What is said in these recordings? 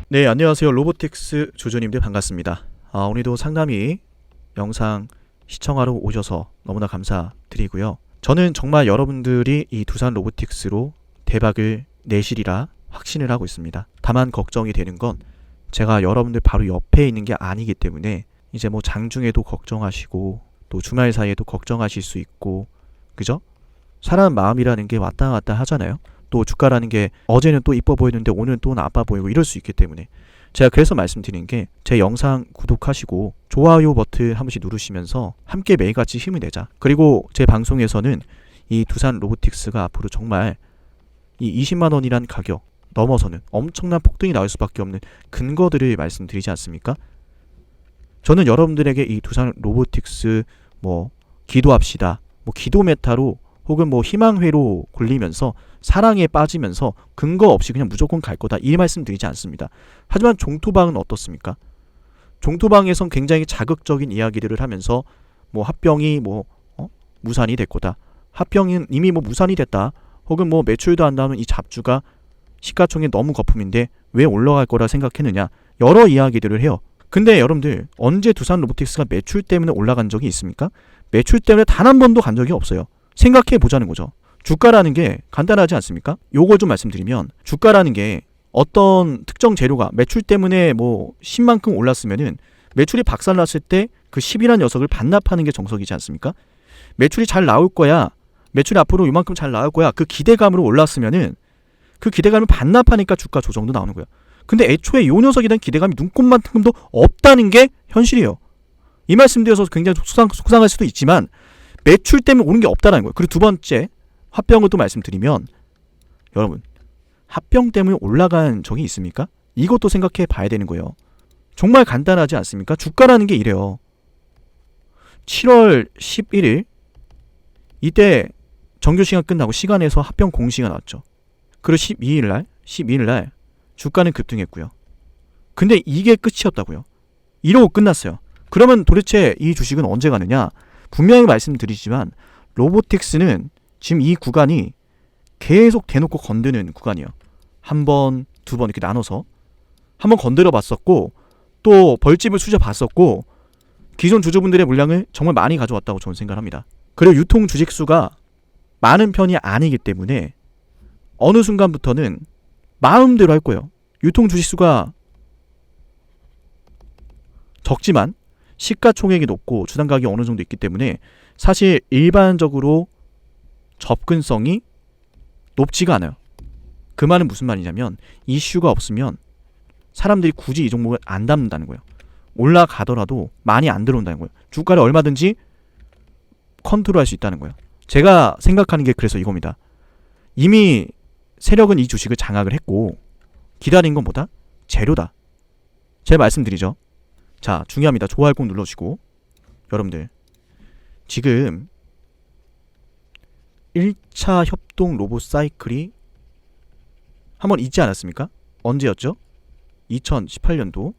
네, 안녕하세요. 로보틱스 조조님들 반갑습니다. 오늘도 상담이 영상 시청하러 오셔서 너무나 감사드리고요. 저는 정말 여러분들이 이 두산 로보틱스로 대박을 내시리라 확신을 하고 있습니다. 다만 걱정이 되는 건 제가 여러분들 바로 옆에 있는 게 아니기 때문에 이제 뭐 장중에도 걱정하시고 또 주말 사이에도 걱정하실 수 있고, 그죠? 사람 마음이라는 게 왔다 갔다 하잖아요. 또 주가라는 게 어제는 또 이뻐 보이는데 오늘은 또 나빠 보이고 이럴 수 있기 때문에 제가 그래서 말씀드린 게, 제 영상 구독하시고 좋아요 버튼 한 번씩 누르시면서 함께 매일같이 힘을 내자. 그리고 제 방송에서는 이 두산 로보틱스가 앞으로 정말 이 20만원이란 가격 넘어서는 엄청난 폭등이 나올 수밖에 없는 근거들을 말씀드리지 않습니까? 저는 여러분들에게 이 두산 로보틱스 뭐 기도합시다, 뭐 기도 메타로 혹은 뭐 희망회로 굴리면서 사랑에 빠지면서 근거 없이 그냥 무조건 갈 거다 이 말씀 드리지 않습니다. 하지만 종토방은 어떻습니까? 종토방에선 굉장히 자극적인 이야기들을 하면서 뭐 합병이 무산이 될 거다, 합병은 이미 뭐 무산이 됐다, 혹은 뭐 매출도 안 나오는 이 잡주가 시가총액 너무 거품인데 왜 올라갈 거라 생각했느냐, 여러 이야기들을 해요. 근데 여러분들, 언제 두산 로보틱스가 매출 때문에 올라간 적이 있습니까? 매출 때문에 단 한 번도 간 적이 없어요. 생각해 보자는 거죠. 주가라는 게 간단하지 않습니까? 요걸 좀 말씀드리면, 주가라는 게 어떤 특정 재료가 매출 때문에 뭐 10만큼 올랐으면은 매출이 박살났을 때 그 10이라는 녀석을 반납하는 게 정석이지 않습니까? 매출이 잘 나올 거야, 매출이 앞으로 요만큼 잘 나올 거야, 그 기대감으로 올랐으면은 그 기대감을 반납하니까 주가 조정도 나오는 거야. 근데 애초에 요 녀석에 대한 기대감이 눈꼽만큼도 없다는 게 현실이에요. 이 말씀드려서 굉장히 속상할 수도 있지만 매출 때문에 오는 게 없다는 거예요. 그리고 두 번째, 합병을 또 말씀드리면, 여러분, 합병 때문에 올라간 적이 있습니까? 이것도 생각해 봐야 되는 거예요. 정말 간단하지 않습니까? 주가라는 게 이래요. 7월 11일 이때 정규시간 끝나고 시간에서 합병 공시가 나왔죠. 그리고 12일날 주가는 급등했고요. 근데 이게 끝이었다고요. 이러고 끝났어요. 그러면 도대체 이 주식은 언제 가느냐? 분명히 말씀드리지만 로보틱스는 지금 이 구간이 계속 대놓고 건드는 구간이에요. 한 번, 두 번 이렇게 나눠서 한 번 건드려 봤었고, 또 벌집을 수저 봤었고, 기존 주주분들의 물량을 정말 많이 가져왔다고 저는 생각합니다. 그리고 유통 주식 수가 많은 편이 아니기 때문에 어느 순간부터는 마음대로 할 거예요. 유통 주식 수가 적지만 시가총액이 높고 주당 가격이 어느 정도 있기 때문에 사실 일반적으로 접근성이 높지가 않아요. 그 말은 무슨 말이냐면, 이슈가 없으면 사람들이 굳이 이 종목을 안 담는다는 거예요. 올라가더라도 많이 안 들어온다는 거예요. 주가를 얼마든지 컨트롤할 수 있다는 거예요. 제가 생각하는 게 그래서 이겁니다. 이미 세력은 이 주식을 장악을 했고 기다린 건 뭐다? 재료다. 제가 말씀드리죠. 자, 중요합니다. 좋아요 꼭 눌러주시고, 여러분들 지금 1차 협동 로봇 사이클이 한번 있지 않았습니까? 언제였죠? 2018년도,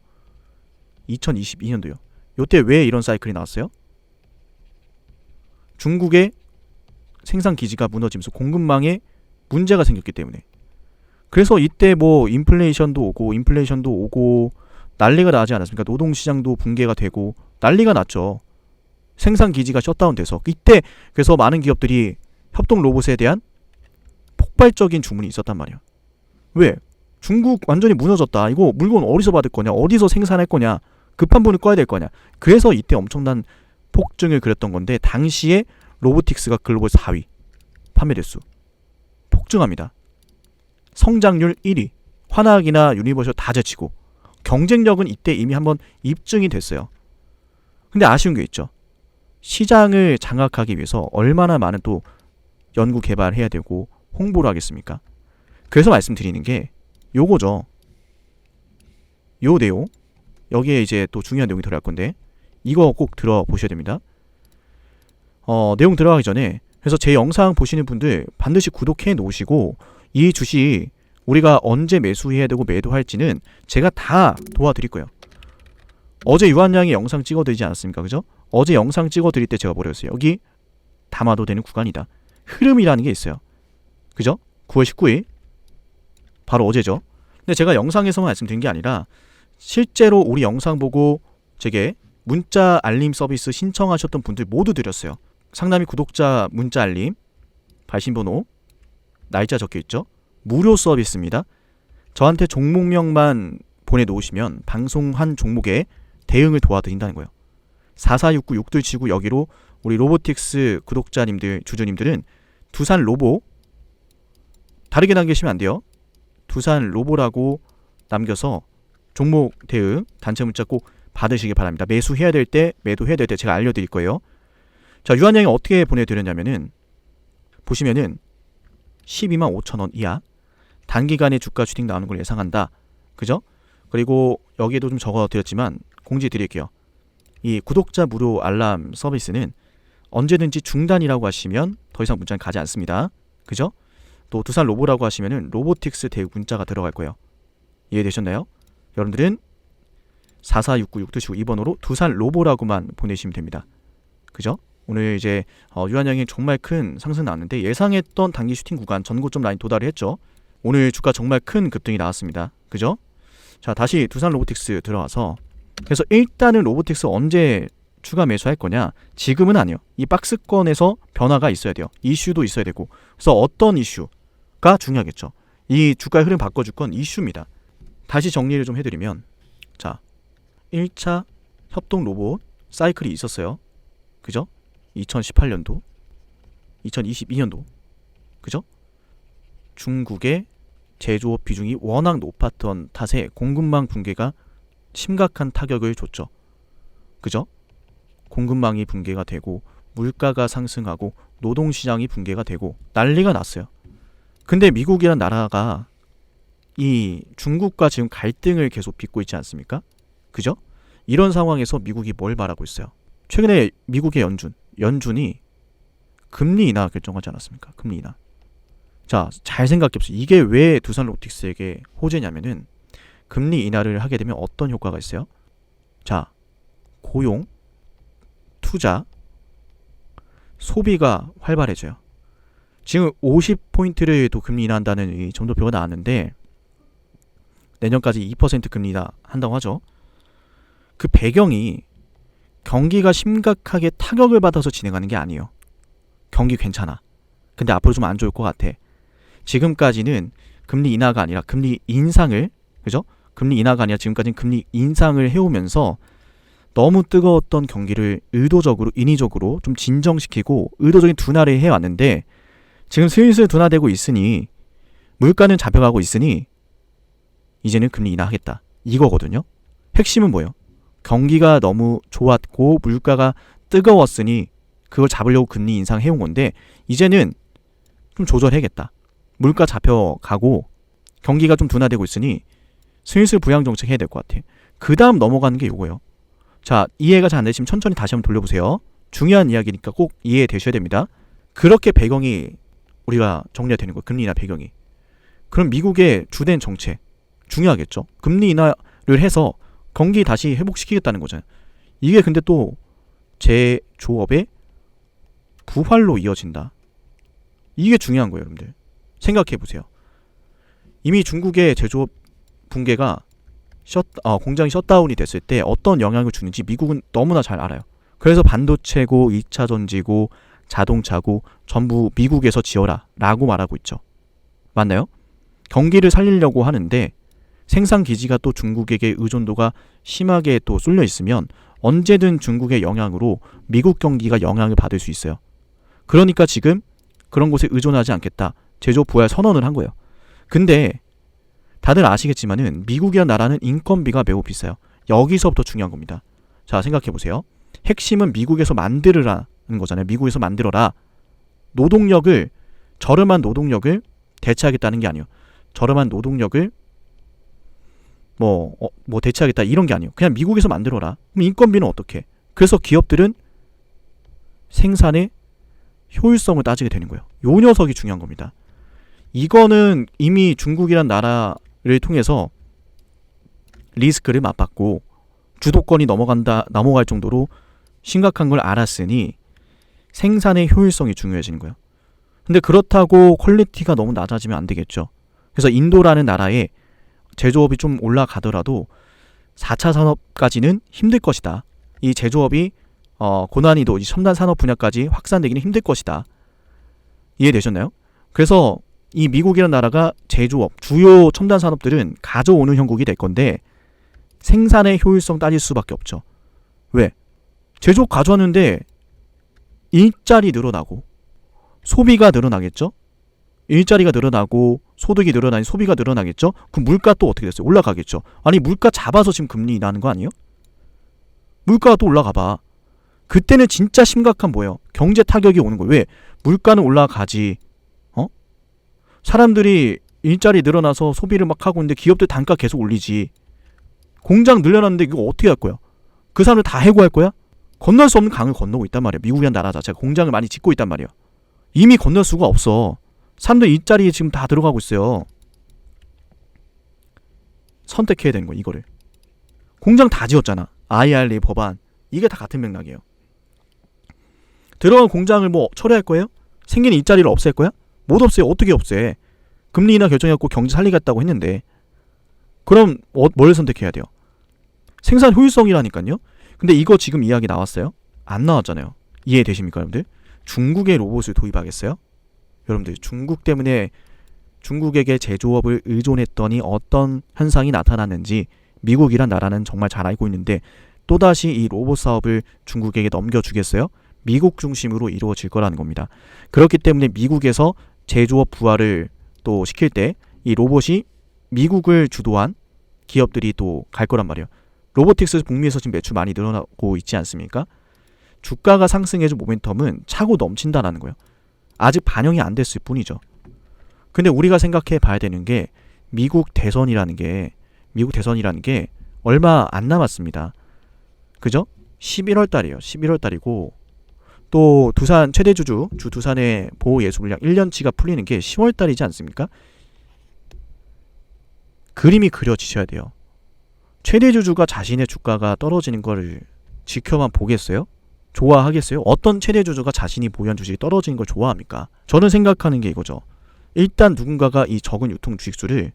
2022년도요. 요때 왜 이런 사이클이 나왔어요? 중국의 생산 기지가 무너지면서 공급망에 문제가 생겼기 때문에. 그래서 이때 뭐 인플레이션도 오고 난리가 나지 않았습니까? 노동시장도 붕괴가 되고 난리가 났죠. 생산 기지가 셧다운돼서. 이때 그래서 많은 기업들이 협동 로봇에 대한 폭발적인 주문이 있었단 말이야. 왜? 중국 완전히 무너졌다. 이거 물건 어디서 받을 거냐? 어디서 생산할 거냐? 급한 분을 꺼야 될 거냐? 그래서 이때 엄청난 폭증을 그렸던 건데, 당시에 로보틱스가 글로벌 4위 판매 대수 폭증합니다. 성장률 1위, 화나기나 유니버셜 다 제치고 경쟁력은 이때 이미 한번 입증이 됐어요. 근데 아쉬운 게 있죠. 시장을 장악하기 위해서 얼마나 많은 또 연구 개발해야 되고 홍보를 하겠습니까? 그래서 말씀드리는 게 요거죠. 요 내용, 여기에 이제 또 중요한 내용이 들어갈 건데 이거 꼭 들어보셔야 됩니다. 내용 들어가기 전에, 그래서 제 영상 보시는 분들 반드시 구독해 놓으시고, 이 주식 우리가 언제 매수해야 되고 매도할지는 제가 다 도와드릴 거예요. 어제 유한양의 영상 찍어드리지 않았습니까? 그죠? 어제 영상 찍어드릴 때 제가 뭐라 했어요? 여기 담아도 되는 구간이다. 흐름이라는 게 있어요. 그죠? 9월 19일 바로 어제죠. 근데 제가 영상에서만 말씀드린 게 아니라 실제로 우리 영상 보고 제게 문자 알림 서비스 신청하셨던 분들 모두 드렸어요. 상담이 구독자 문자 알림, 발신번호, 날짜 적혀있죠. 무료 서비스입니다. 저한테 종목명만 보내놓으시면 방송한 종목에 대응을 도와드린다는 거예요. 4469 6둘치고 여기로 우리 로보틱스 구독자님들, 주주님들은 두산 로보 다르게 남기시면 안 돼요. 두산 로보라고 남겨서 종목 대응 단체 문자 꼭 받으시기 바랍니다. 매수해야 될 때, 매도해야 될 때 제가 알려드릴 거예요. 자, 유한양이 어떻게 보내드렸냐면은 보시면은 12만 5천 원 이하 단기간에 주가 슈팅 나오는 걸 예상한다. 그죠? 그리고 여기에도 좀 적어드렸지만 공지 드릴게요. 이 구독자 무료 알람 서비스는 언제든지 중단이라고 하시면 더 이상 문자는 가지 않습니다. 그죠? 또 두산 로보라고 하시면은 로보틱스 대응 문자가 들어갈 거예요. 이해되셨나요? 여러분들은 4469 6두시고 2번으로 두산 로보라고만 보내시면 됩니다. 그죠? 오늘 이제 유한양이 정말 큰 상승 나왔는데 예상했던 단기 슈팅 구간 전고점 라인 도달을 했죠. 오늘 주가 정말 큰 급등이 나왔습니다. 그죠? 자, 다시 두산 로보틱스 들어와서 그래서 일단은 로보틱스 언제 추가 매수할 거냐? 지금은 아니요. 이 박스권에서 변화가 있어야 돼요. 이슈도 있어야 되고. 그래서 어떤 이슈가 중요하겠죠. 이 주가의 흐름 바꿔줄 건 이슈입니다. 다시 정리를 좀 해드리면 자, 1차 협동 로봇 사이클이 있었어요. 그죠? 2018년도, 2022년도. 그죠? 중국의 제조업 비중이 워낙 높았던 탓에 공급망 붕괴가 심각한 타격을 줬죠. 그죠? 공급망이 붕괴가 되고 물가가 상승하고 노동시장이 붕괴가 되고 난리가 났어요. 근데 미국이란 나라가 이 중국과 지금 갈등을 계속 빚고 있지 않습니까? 그죠? 이런 상황에서 미국이 뭘 말하고 있어요? 최근에 미국의 연준이 금리 인하 결정하지 않았습니까? 금리 인하. 자, 잘 생각해보세요. 이게 왜 두산 로보틱스에게 호재냐면은 금리 인하를 하게 되면 어떤 효과가 있어요? 자, 고용, 투자, 소비가 활발해져요. 지금 50포인트를 또 금리 인하한다는 이 점도표가 나왔는데 내년까지 2% 금리 인하 한다고 하죠. 그 배경이 경기가 심각하게 타격을 받아서 진행하는 게 아니에요. 경기 괜찮아. 근데 앞으로 좀 안 좋을 것 같아. 지금까지는 금리 인하가 아니라 금리 인상을, 그죠? 금리 인하가 아니라 지금까지는 금리 인상을 해오면서 너무 뜨거웠던 경기를 의도적으로, 인위적으로 좀 진정시키고 의도적인 둔화를 해왔는데 지금 슬슬 둔화되고 있으니 물가는 잡혀가고 있으니 이제는 금리 인하하겠다. 이거거든요. 핵심은 뭐예요? 경기가 너무 좋았고 물가가 뜨거웠으니 그걸 잡으려고 금리 인상 해온 건데 이제는 좀 조절해야겠다. 물가 잡혀가고 경기가 좀 둔화되고 있으니 슬슬 부양 정책 해야 될 것 같아. 그 다음 넘어가는 게 요거예요. 자, 이해가 잘 안 되시면 천천히 다시 한번 돌려보세요. 중요한 이야기니까 꼭 이해되셔야 됩니다. 그렇게 배경이 우리가 정리가 되는 거예요. 금리 인하 배경이. 그럼 미국의 주된 정책 중요하겠죠. 금리 인하를 해서 경기 다시 회복시키겠다는 거잖아요. 이게 근데 또 제조업의 부활로 이어진다. 이게 중요한 거예요, 여러분들. 생각해보세요. 이미 중국의 제조업 붕괴가 공장이 셧다운이 됐을 때 어떤 영향을 주는지 미국은 너무나 잘 알아요. 그래서 반도체고 2차 전지고 자동차고 전부 미국에서 지어라 라고 말하고 있죠. 맞나요? 경기를 살리려고 하는데 생산 기지가 또 중국에게 의존도가 심하게 또 쏠려 있으면 언제든 중국의 영향으로 미국 경기가 영향을 받을 수 있어요. 그러니까 지금 그런 곳에 의존하지 않겠다. 제조업 부활 선언을 한 거예요. 근데 다들 아시겠지만은 미국이라는 나라는 인건비가 매우 비싸요. 여기서부터 중요한 겁니다. 자, 생각해보세요. 핵심은 미국에서 만들으라는 거잖아요. 미국에서 만들어라. 저렴한 노동력을 대체하겠다는 게 아니에요. 저렴한 노동력을 대체하겠다 이런 게 아니에요. 그냥 미국에서 만들어라. 그럼 인건비는 어떻게? 그래서 기업들은 생산의 효율성을 따지게 되는 거예요. 요 녀석이 중요한 겁니다. 이거는 이미 중국이란 나라를 통해서 리스크를 맛봤고 주도권이 넘어갈 정도로 심각한 걸 알았으니 생산의 효율성이 중요해지는 거예요. 근데 그렇다고 퀄리티가 너무 낮아지면 안 되겠죠. 그래서 인도라는 나라에 제조업이 좀 올라가더라도 4차 산업까지는 힘들 것이다. 이 제조업이 고난이도 이 첨단 산업 분야까지 확산되기는 힘들 것이다. 이해되셨나요? 그래서 이 미국이라는 나라가 제조업, 주요 첨단 산업들은 가져오는 형국이 될 건데 생산의 효율성 따질 수밖에 없죠. 왜? 제조업 가져왔는데 일자리 늘어나고 소비가 늘어나겠죠? 일자리가 늘어나고 소득이 늘어나니 소비가 늘어나겠죠? 그럼 물가 또 어떻게 됐어요? 올라가겠죠? 아니 물가 잡아서 지금 금리 나는 거 아니에요? 물가가 또 올라가봐. 그때는 진짜 심각한 뭐예요? 경제 타격이 오는 거예요. 왜? 물가는 올라가지. 사람들이 일자리 늘어나서 소비를 막 하고 있는데 기업들 단가 계속 올리지. 공장 늘려놨는데 이거 어떻게 할 거야? 그 사람들 다 해고할 거야? 건널 수 없는 강을 건너고 있단 말이야. 미국이란 나라 자체가 공장을 많이 짓고 있단 말이야. 이미 건널 수가 없어. 사람들 일자리에 지금 다 들어가고 있어요. 선택해야 되는 거야 이거를. 공장 다 지었잖아. IRA 법안. 이게 다 같은 맥락이에요. 들어간 공장을 뭐 철회할 거예요? 생기는 일자리를 없앨 거야? 못 없애요. 어떻게 없애? 금리 인하 결정해갖고 경제 살리겠다고 했는데 그럼 뭘 선택해야 돼요? 생산 효율성이라니까요. 근데 이거 지금 이야기 나왔어요? 안 나왔잖아요. 이해되십니까 여러분들? 중국의 로봇을 도입하겠어요? 여러분들 중국 때문에 중국에게 제조업을 의존했더니 어떤 현상이 나타났는지 미국이란 나라는 정말 잘 알고 있는데 또다시 이 로봇 사업을 중국에게 넘겨주겠어요? 미국 중심으로 이루어질 거라는 겁니다. 그렇기 때문에 미국에서 제조업 부활을 또 시킬 때 이 로봇이 미국을 주도한 기업들이 또 갈 거란 말이에요. 로보틱스 북미에서 지금 매출 많이 늘어나고 있지 않습니까? 주가가 상승해준 모멘텀은 차고 넘친다라는 거예요. 아직 반영이 안 됐을 뿐이죠. 근데 우리가 생각해 봐야 되는 게 미국 대선이라는 게 얼마 안 남았습니다. 그죠? 11월 달이에요. 11월 달이고 또 두산 최대 주 두산의 보호 예수 물량 1년치가 풀리는 게 10월 달이지 않습니까? 그림이 그려지셔야 돼요. 최대 주주가 자신의 주가가 떨어지는 거를 지켜만 보겠어요? 좋아하겠어요? 어떤 최대 주주가 자신이 보유한 주식이 떨어지는 걸 좋아합니까? 저는 생각하는 게 이거죠. 일단 누군가가 이 적은 유통 주식수를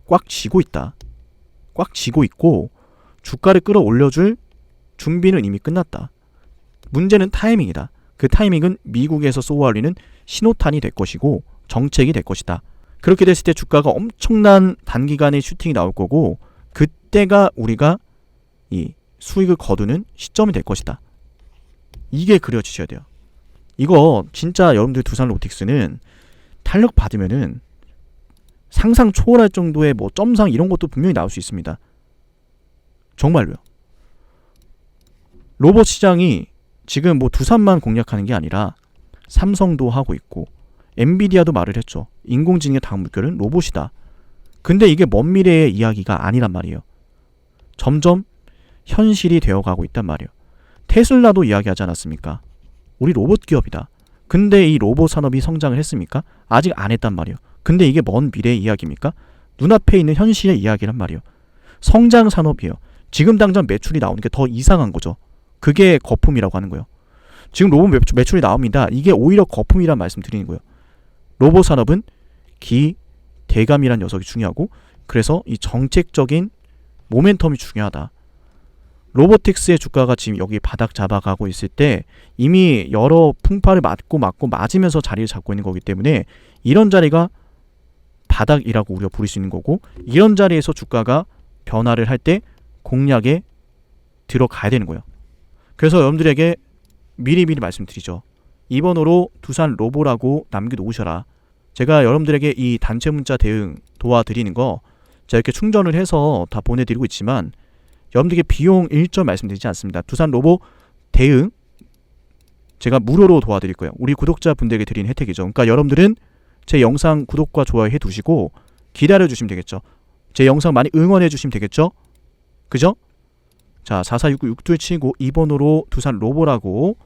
꽉 쥐고 있다. 꽉 쥐고 있고 주가를 끌어올려줄 준비는 이미 끝났다. 문제는 타이밍이다. 그 타이밍은 미국에서 쏘아올리는 신호탄이 될 것이고 정책이 될 것이다. 그렇게 됐을 때 주가가 엄청난 단기간에 슈팅이 나올 거고 그때가 우리가 이 수익을 거두는 시점이 될 것이다. 이게 그려지셔야 돼요. 이거 진짜 여러분들 두산 로보틱스는 탄력 받으면은 상상 초월할 정도의 뭐 점상 이런 것도 분명히 나올 수 있습니다. 정말로요. 로봇 시장이 지금 뭐 두산만 공략하는 게 아니라 삼성도 하고 있고 엔비디아도 말을 했죠. 인공지능의 다음 물결은 로봇이다. 근데 이게 먼 미래의 이야기가 아니란 말이에요. 점점 현실이 되어가고 있단 말이에요. 테슬라도 이야기하지 않았습니까? 우리 로봇 기업이다. 근데 이 로봇 산업이 성장을 했습니까? 아직 안 했단 말이에요. 근데 이게 먼 미래의 이야기입니까? 눈앞에 있는 현실의 이야기란 말이에요. 성장 산업이에요. 지금 당장 매출이 나오는 게 더 이상한 거죠. 그게 거품이라고 하는 거예요. 지금 로봇 매출이 나옵니다. 이게 오히려 거품이란 말씀 드리는 거예요. 로봇 산업은 대감이란 녀석이 중요하고 그래서 이 정책적인 모멘텀이 중요하다. 로보틱스의 주가가 지금 여기 바닥 잡아가고 있을 때 이미 여러 풍파를 맞고 맞으면서 자리를 잡고 있는 거기 때문에 이런 자리가 바닥이라고 우리가 부를 수 있는 거고 이런 자리에서 주가가 변화를 할 때 공략에 들어가야 되는 거예요. 그래서 여러분들에게 미리미리 말씀드리죠. 2번으로 두산 로보라고 남겨놓으셔라. 제가 여러분들에게 이 단체 문자 대응 도와드리는 거 제가 이렇게 충전을 해서 다 보내드리고 있지만 여러분들에게 비용 일절 말씀드리지 않습니다. 두산 로보 대응 제가 무료로 도와드릴 거예요. 우리 구독자분들에게 드리는 혜택이죠. 그러니까 여러분들은 제 영상 구독과 좋아요 해두시고 기다려주시면 되겠죠. 제 영상 많이 응원해주시면 되겠죠. 그죠? 자, 4469-6279 2번으로 두산 로보라고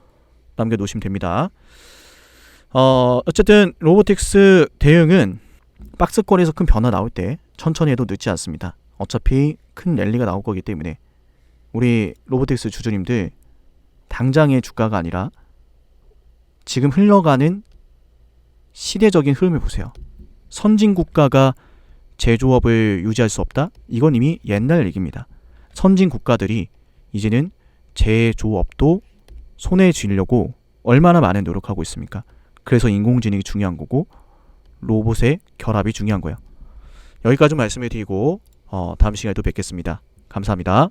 남겨놓으시면 됩니다. 어쨌든 로보틱스 대응은 박스권에서 큰 변화 나올 때 천천히 해도 늦지 않습니다. 어차피 큰 랠리가 나올 거기 때문에 우리 로보틱스 주주님들 당장의 주가가 아니라 지금 흘러가는 시대적인 흐름을 보세요. 선진국가가 제조업을 유지할 수 없다? 이건 이미 옛날 얘기입니다. 선진 국가들이 이제는 제조업도 손에 쥐려고 얼마나 많은 노력하고 있습니까? 그래서 인공지능이 중요한 거고 로봇의 결합이 중요한 거예요. 여기까지 말씀을 드리고 다음 시간에 또 뵙겠습니다. 감사합니다.